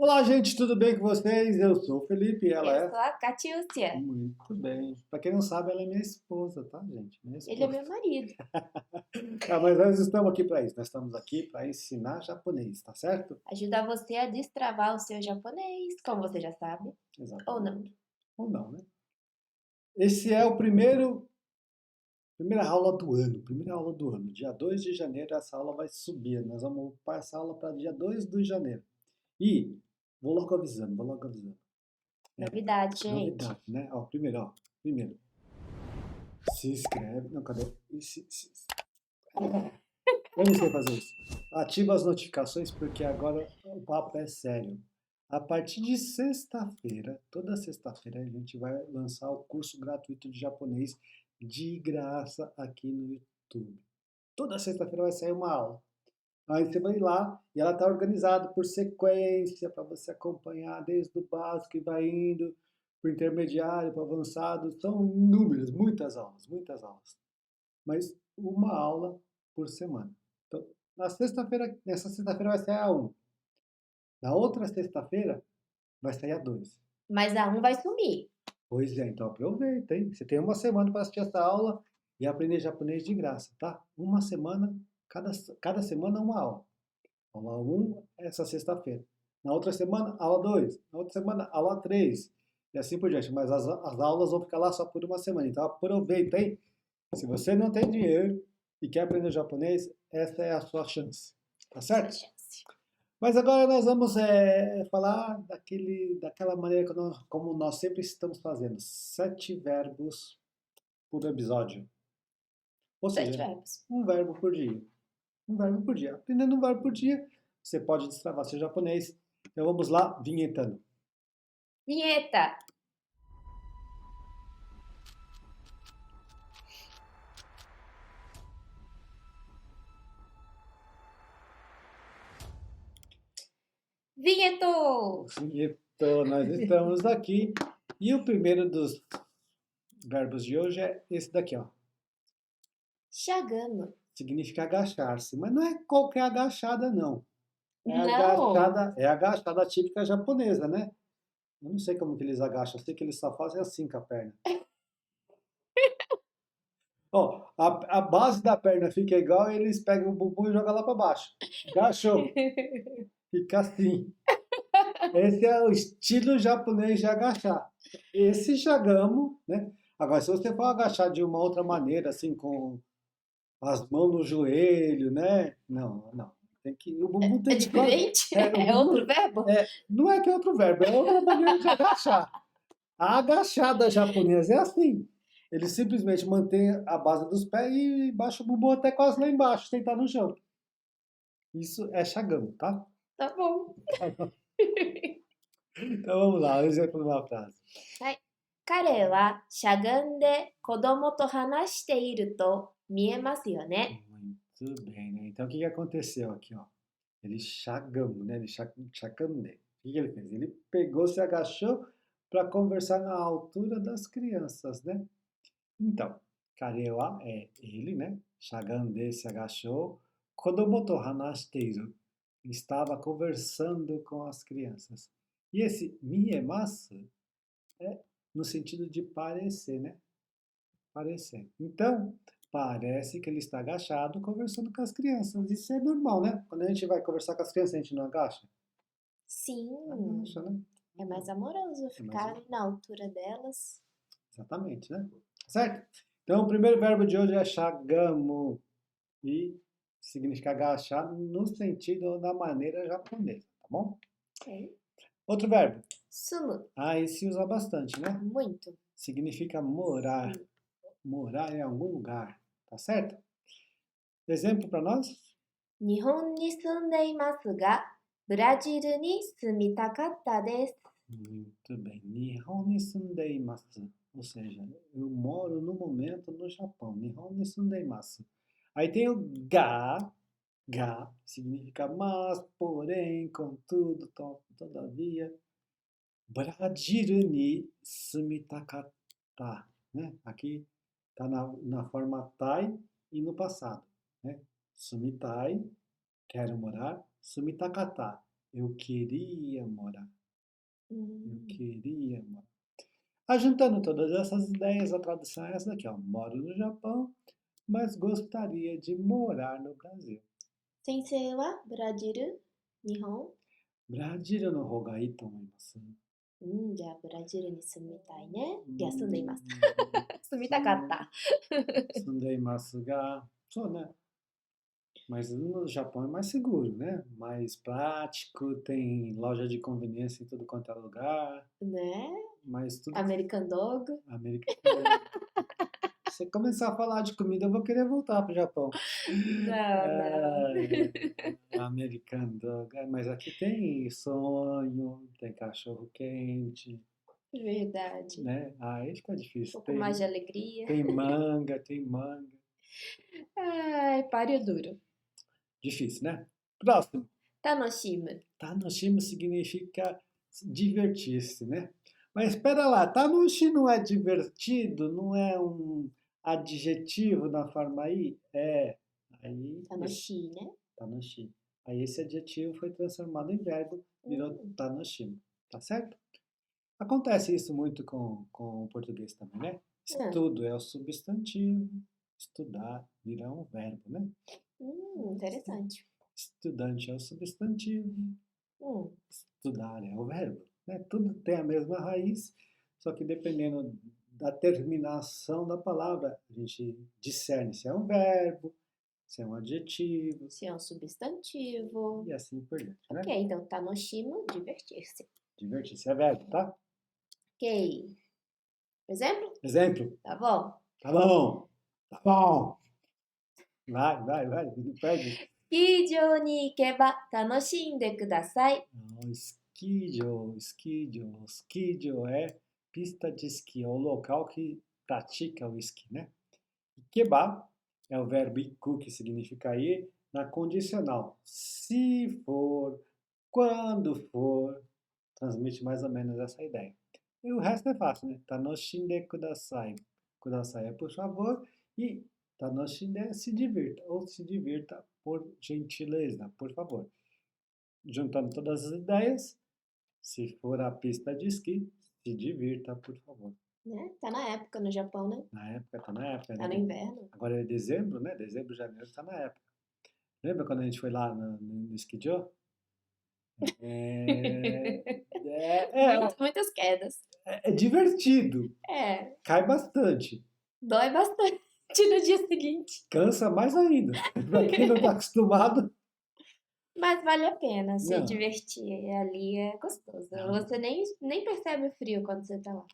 Olá, gente, tudo bem com vocês? Eu sou o Felipe e ela Eu é? sou a Catiúcia. Muito bem. Para quem não sabe, ela é minha esposa, tá, gente? Minha Ele é esposa. meu marido. Mas nós estamos aqui para isso. Nós estamos aqui para ensinar japonês, tá certo? Ajuda você a destravar o seu japonês, como você já sabe. Ou não. Exatamente. Ou não, né? Esse é o primeira aula do ano. Primeira aula do ano. Dia 2 de janeiro, essa aula vai subir. Nós vamos para essa aula para dia 2 de janeiro. E vou logo avisando. É, Novidade, gente. novidade, né? Ó, primeiro, se inscreve. Não, cadê? Eu não sei fazer isso. Ativa as notificações porque agora o papo é sério. A partir de sexta-feira, toda sexta-feira, a gente vai lançar o curso gratuito de japonês de graça aqui no YouTube. Toda sexta-feira vai sair uma aula. Aí você vai lá e ela está organizada por sequência para você acompanhar desde o básico e vai indo para o intermediário, para o avançado. São inúmeras, muitas aulas, muitas aulas. Mas uma aula por semana. Então, nessa sexta-feira vai sair a um. Na outra sexta-feira vai sair a 2. Mas a um vai sumir. Pois é, então aproveita, hein? Você tem uma semana para assistir essa aula e aprender japonês de graça, tá? Uma semana, cada semana uma aula. Aula um essa sexta-feira. Na outra semana, aula 2. Na outra semana, aula 3. E assim por diante. Mas as aulas vão ficar lá só por uma semana. Então aproveita, hein? Se você não tem dinheiro e quer aprender japonês, essa é a sua chance. Tá Sua certo? chance. Mas agora nós vamos falar daquela maneira como nós sempre estamos fazendo. 7 verbos por episódio. Ou 7 seja, verbos. um verbo por dia. Um verbo por dia. Aprendendo um verbo por dia, você pode destravar seu japonês. Então vamos lá, vinhetando. Vinheta. Vinhetou. Então nós estamos aqui. E o primeiro dos verbos de hoje é esse daqui, ó. Chagando. Significa agachar-se, mas não é qualquer agachada, não. Não. É a agachada típica japonesa, né? Eu não sei como que eles agacham, eu sei que eles só fazem assim com a perna. Ó, a base da perna fica igual e eles pegam o bumbum e jogam lá para baixo. Agachou, fica assim. Esse é o estilo japonês de agachar. Esse chagamo, né? Agora, se você for agachar de uma outra maneira, assim, com as mãos no joelho, né? Não, não. Tem que, o bumbum É tem que quase. diferente? O É outro bumbum. verbo? Não é que é outro verbo, é outra maneira de agachar. A agachada japonesa é assim. Ele simplesmente mantém a base dos pés e baixa o bumbum até quase lá embaixo, sentar no chão. Isso é chagamo, tá? Tá bom. Então vamos lá, um exemplo de uma frase. はい。彼はしゃがんで子供と話していると見えますよね。Muito bem, né? Então o que que aconteceu aqui, ó? Ele chagamo, né? Chagame. O que que ele fez? Ele pegou, se agachou para conversar na altura das crianças, né? Então, Karewa é ele, né? Shagande se agachou. Kodomo to hanashiteiru. Estava conversando com as crianças. E esse miemasu é no sentido de parecer, né? Parecer. Então, parece que ele está agachado conversando com as crianças. Isso é normal, né? Quando a gente vai conversar com as crianças, a gente não agacha? Sim, Agacha, né? é mais amoroso É mais ficar ali na altura delas. exatamente, né? Certo? Então, o primeiro verbo de hoje é shagamo. E significa agachar no sentido da maneira japonesa, tá bom? Ok. Outro verbo. 住む。Ah, esse usa bastante, né? Muito. Significa morar. Morar em algum lugar, tá certo? Exemplo para nós? 日本に住んでいますが、ブラジルに住みたかったです。Muito bem. Nihon ni sundeimasu. Ou seja, eu moro no momento no Japão. Nihon ni sundeimasu. Aí tem o ga significa mas, porém, contudo, todavia. Brasil ni sumitakata, né? Aqui está na forma tai e no passado, né? Sumitai, quero morar. Sumitakata, Eu queria morar. Eu Hum, queria morar. Ajuntando todas essas ideias, a tradução é essa daqui, ó. Moro no Japão, mas gostaria de morar no Brasil. 先生はブラジル、日本、ブラジルの方がいいと思います。じゃあブラジルに住みたいね。ういや、住んでいます。ん、住みたかった。住んでいますが、そうね。Mas no Japão é mais seguro, né? Mais prático, tem loja de conveniência em tudo quanto é lugar, ね mas tudo American Dog. americano. Se você começar a falar de comida, eu vou querer voltar pro Japão. Não, não. Americano, mas aqui tem sonho, tem cachorro quente, Verdade. né? Aí fica Um difícil. pouco mais de alegria. Tem manga, tem manga. Ai, páreo duro. Difícil, né? Próximo. Tanoshimu. Tanoshima significa divertir-se, né? Mas espera lá, Tanoshi não é divertido? Não é um adjetivo na forma aí? É. Aí, Tanoshi, né? Tanoshi. Aí esse adjetivo foi transformado em verbo, virou Tanoshima. Tá certo? Acontece isso muito com o português também, né? Estudo é o substantivo, estudar vira um verbo, né? Interessante. Estudante é o substantivo, Hum, estudar é o verbo, né? Tudo tem a mesma raiz, só que dependendo da terminação da palavra, a gente discerne se é um verbo, se é um adjetivo se é um substantivo. e assim por diante, né? Ok, então tanoshimu, divertir-se. Divertir-se é verbo, tá? Ok. Exemplo? Exemplo? Tá bom? Tá bom, tá bom. Vai, não perde. スキー場に行けば楽しんでください。 Não, esquijo é pista de esqui, é o local que pratica o esqui, né? Ikeba é o verbo iku, que significa ir, na condicional. Se for, quando for, transmite mais ou menos essa ideia. E o resto é fácil, né? Tanoshinde kudasai. Kudasai é por favor e tanoshinde é se divirta, ou se divirta por gentileza, por favor. Juntando todas as ideias, se for a pista de esqui, se divirta, por favor. Né? Tá na época no Japão, né? Tá na época, Tá no né? inverno. Agora é dezembro, né? Dezembro, janeiro, tá na época. Lembra quando a gente foi lá no Skijo? É, Muitas quedas. é divertido, É, cai bastante, dói bastante no dia seguinte. cansa mais ainda. Pra quem não tá acostumado, Mas vale a pena se não. divertir. Ali é gostoso. Não. Você nem percebe o frio quando você tá lá.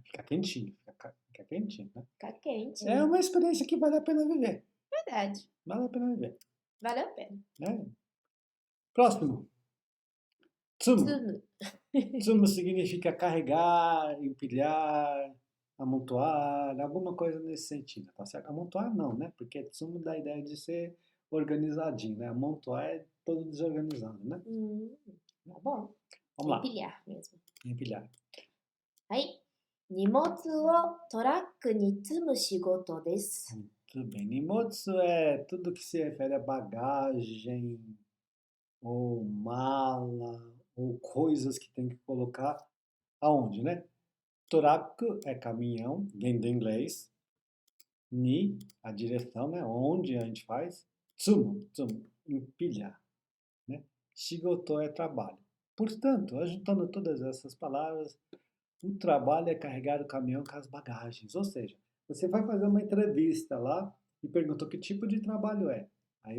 Fica quentinho, fica quentinho, né? Fica quente. É uma experiência que vale a pena viver. Verdade. Vale a pena viver, Vale a pena. né? Próximo. Tsumu. Tsumu. Tsumu significa carregar, empilhar, amontoar, alguma coisa nesse sentido, tá certo? Amontoar não, né? Porque tsumu dá a ideia de ser organizadinho, né? Amontoar é todo desorganizado, né? Tá bom. Vamos lá, Empilhar mesmo. empilhar. はい。荷物をトラックに積む仕事です。 Tudo bem. Nimotsu é tudo que se refere a bagagem, ou mala, ou coisas que tem que colocar aonde, né? Toraku é caminhão, vem do inglês. Ni, a direção, né? Onde a gente faz. Tsumu, empilhar, né? Shigoto é trabalho. Portanto, ajuntando todas essas palavras, o trabalho é carregar o caminhão com as bagagens. Ou seja, você vai fazer uma entrevista lá e perguntou que tipo de trabalho é. Aí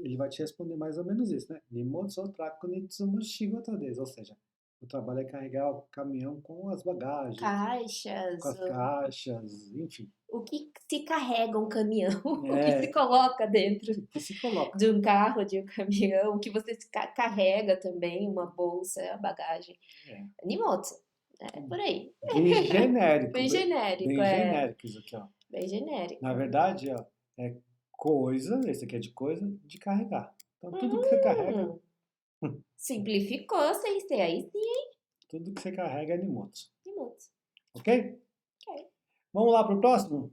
ele vai te responder mais ou menos isso, né? Nimotsu traku ni tsumu shigoto desu. Ou seja, o trabalho é carregar o caminhão com as bagagens, Caixas. com as caixas, enfim. O que se carrega um caminhão? O que É, se coloca dentro o que se coloca. de um carro, de um caminhão? O que você carrega também, uma bolsa, a bagagem. É. Nimotsu. É por aí. Bem genérico. Bem genérico, Bem é. genérico isso aqui, ó. Bem genérico. Na verdade, ó, é coisa, esse aqui é de coisa, de carregar. Então, tudo que você carrega, Simplificou, sem ser aí sim, tudo que você carrega é Nimotsu. Nimotsu. Ok? Ok. Vamos lá para o próximo?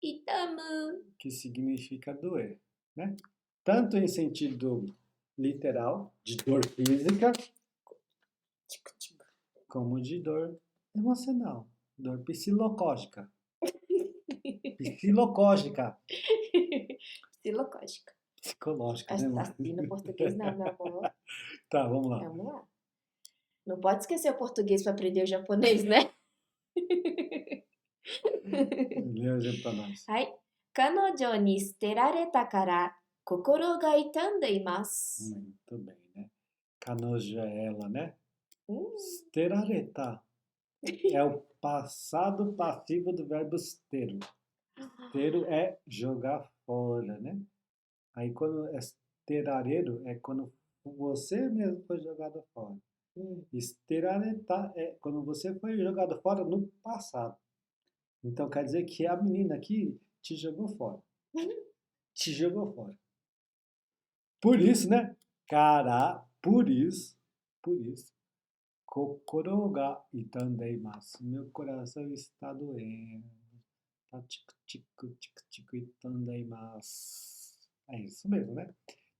Itamu. Que significa doer, né? Tanto em sentido literal, de dor física, Tico-tico. como de dor emocional, dor psilocógica. Psilocógica. Psilocógica. Psicológica, né, mano? Assim no português não, meu amor. Tá, vamos lá. Vamos lá. Não pode esquecer o português para aprender o japonês, né? Lê o exemplo pra nós. はい。彼女に捨てられたから心が痛んでいます。 Muito bem, né? Kanojo é ela, né? うん Sterareta é o passado passivo do verbo stero. Stero é jogar fora, né? Aí quando é sterareiro é quando você mesmo foi jogado fora. Sterareta é quando você foi jogado fora no passado. Então quer dizer que a menina aqui te jogou fora. Te jogou fora. Por isso, né? Por isso, kokoro ga itandeimasu. Meu coração está doendo. Tá tico, itandeimasu. É isso mesmo, né?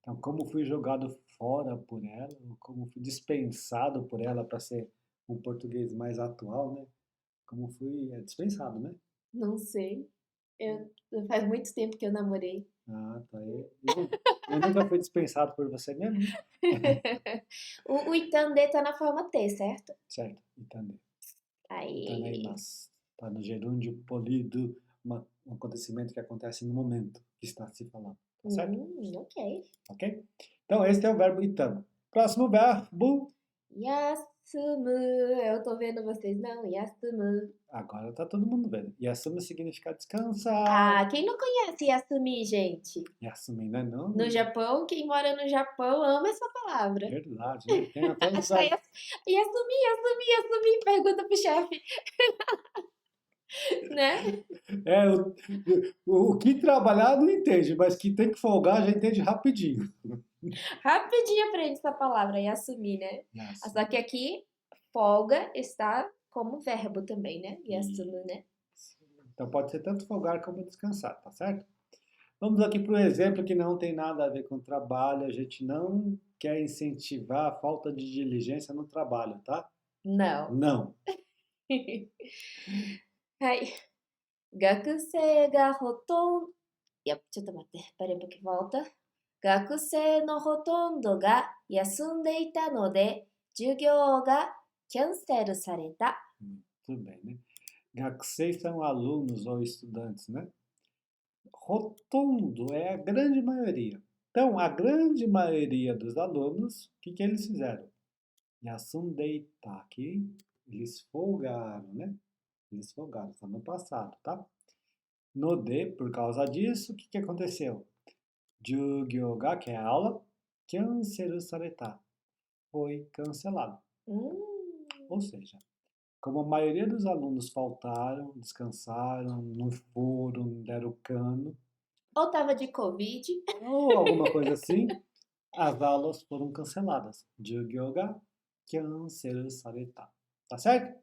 Então, como fui jogado fora por ela, como fui dispensado por ela para ser um português mais atual, né? Como fui dispensado, né? Não sei. Faz muito tempo que eu namorei. Ah, tá. Eu nunca fui dispensado por você mesmo, né? O itande tá na forma T, certo? Certo, itande. Aí. Itandeimasu. Tá no gerúndio polido, um acontecimento que acontece no momento que está se falando. Tá certo? Ok. Ok? Então, esse é o verbo itama. Próximo verbo. Yasumu. Eu tô vendo vocês, não. Yasumu. Agora tá todo mundo vendo. Yasumi significa descansar. Ah, quem não conhece Yasumi, gente? Yasumi, né? Não? No Japão, quem mora no Japão ama essa palavra. Verdade, né? Tem até uns... Acho que é Yasumi. Pergunta pro chefe. Né? É, o que trabalhar não entende, mas que tem que folgar já entende rapidinho. Rapidinho aprende essa palavra, Yasumi, né? Yasumi. Só que aqui, folga está como verbo também, né? Yasumu, né? Então pode ser tanto folgar como descansar, tá certo? Vamos aqui para um exemplo que não tem nada a ver com trabalho. A gente não quer incentivar a falta de diligência no trabalho, tá? Não. Não. はい。学生がほとんど、いや、ちょっと待って、バレンポケ volta。学生のほとんどが休んでいたので、授業がキャンセルされた。 Tudo bem, né? Gakusei são alunos ou estudantes, né? Rotondo é a grande maioria. Então, a grande maioria dos alunos, o que eles fizeram? Yasundeita, aqui, eles folgaram, né? Eles folgaram, está no passado, tá? No de, por causa disso, o que aconteceu? Jugyoga, que é a aula, canceru sareta, foi cancelado. Ou seja, como a maioria dos alunos faltaram, descansaram, não foram, não deram cano, Ou tava de Covid. ou alguma coisa assim, as aulas foram canceladas. Jugyoga, canceru sareta. Tá certo?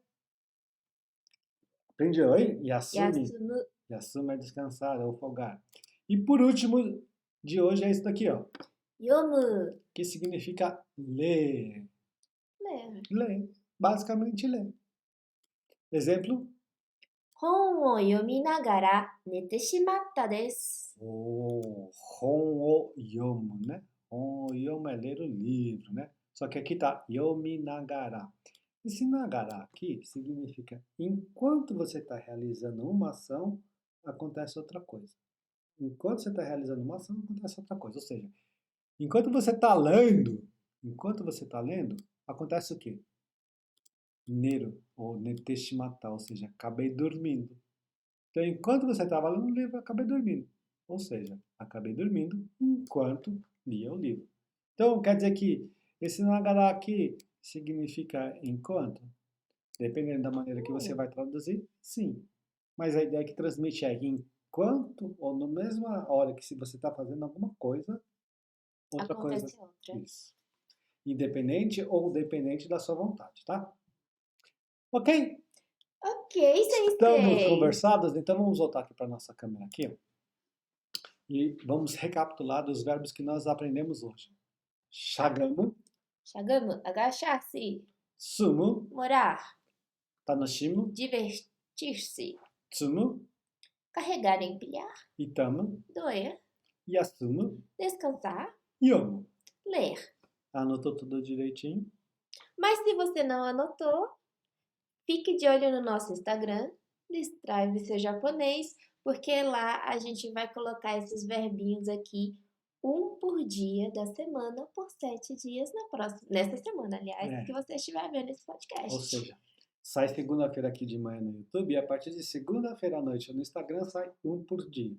Aprendeu, hein? Yasumi. Yasumu. Yasumi é descansar ou folgar. E por último de hoje é isso daqui, ó. Yomu. Que significa ler. Ler. Ler. Basicamente ler. Exemplo. 本を読みながら寝てしまったです。 O hon o yomu, né? Hon o yomu é ler o livro, né? Só que aqui tá yomi nagara. Esse nagara aqui significa enquanto você está realizando uma ação, acontece outra coisa. Enquanto você está realizando uma ação, acontece outra coisa. Ou seja, enquanto você está lendo, acontece o quê? Neru, ou neteshimata, ou seja, acabei dormindo. Então, enquanto você estava lendo o livro, acabei dormindo. Ou seja, acabei dormindo enquanto lia o livro. Então, quer dizer que esse nagara aqui significa enquanto? Dependendo da maneira que você vai traduzir, sim. Mas a ideia que transmite é enquanto ou na mesma hora que se você está fazendo alguma coisa, outra Acontece coisa. outra. Isso. Independente ou dependente da sua vontade, tá? Ok? Ok, Estamos sensei. conversados? Então vamos voltar aqui para a nossa câmera aqui, ó. E vamos recapitular dos verbos que nós aprendemos hoje. shagamu, Shagamu, agachar-se. sumu, Morar, tanoshimu, divertir-se. tsumu, Carregar, empilhar. itamu, Doer, yasumu, descansar. yomu. Ler. Anotou tudo direitinho? Mas se você não anotou, fique de olho no nosso Instagram, Destrave Seu Japonês, porque lá a gente vai colocar esses verbinhos aqui, um por dia da semana, por 7 dias nessa semana, aliás, É. que você estiver vendo esse podcast. Ou seja, sai segunda-feira aqui de manhã no YouTube e a partir de segunda-feira à noite no Instagram sai um por dia.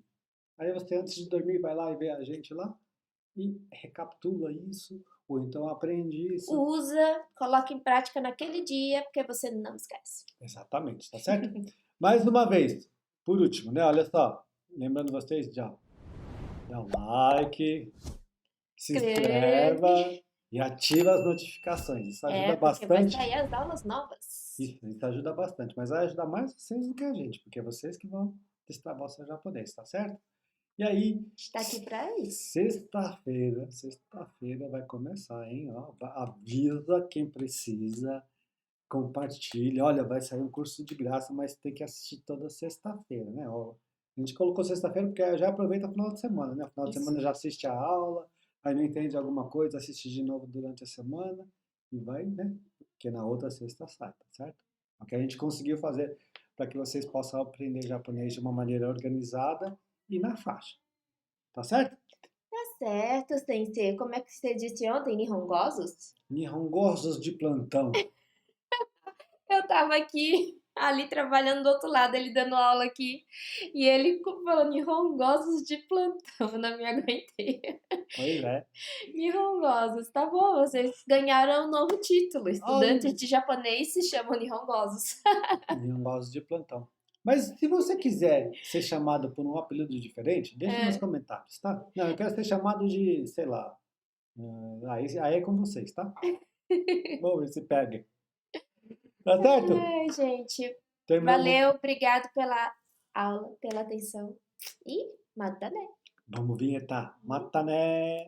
Aí você, antes de dormir, vai lá e vê a gente lá e recapitula isso, ou então aprende isso. Usa, coloca em prática naquele dia, porque você não esquece. Exatamente, tá certo? Mais uma vez, por último, né? Olha só, lembrando vocês, já dá um like, se inscreva e ativa as notificações. Isso ajuda Porque vai bastante. sair as aulas novas. Isso ajuda bastante, mas vai ajudar mais vocês do que a gente, porque é vocês que vão destravar o seu japonês, tá certo? E aí, Está aqui para isso. sexta-feira vai começar, hein? Ó, avisa quem precisa, compartilha. Olha, vai sair um curso de graça, mas tem que assistir toda sexta-feira, né? Ó, a gente colocou sexta-feira porque já aproveita o final de semana, né? O final de Isso. semana já assiste a aula, aí não entende alguma coisa, assiste de novo durante a semana e vai, né? Porque na outra sexta sai, tá certo? O que a gente conseguiu fazer para que vocês possam aprender japonês de uma maneira organizada e na faixa. Tá certo? Tá certo, Sensei. Como é que você disse ontem, Nihongosos? Nihongosos de plantão. Eu tava aqui, ali trabalhando do outro lado, ele dando aula aqui, e ele falou Nihongosos de plantão, eu não me aguentei. Pois é. Nihongosos, tá bom, vocês ganharam um novo título. Estudantes Ai. de japonês se chamam Nihongosos. Nihongosos de plantão. Mas se você quiser ser chamado por um apelido diferente, deixa nos comentários, tá? Não, eu quero ser chamado de, sei lá. Aí é com vocês, tá? Vamos ver se pega. Tá certo? Ai, gente. Terminamos. Valeu, obrigado pela aula, pela atenção. E mata, né? Vamos vinhetar. Mata, né?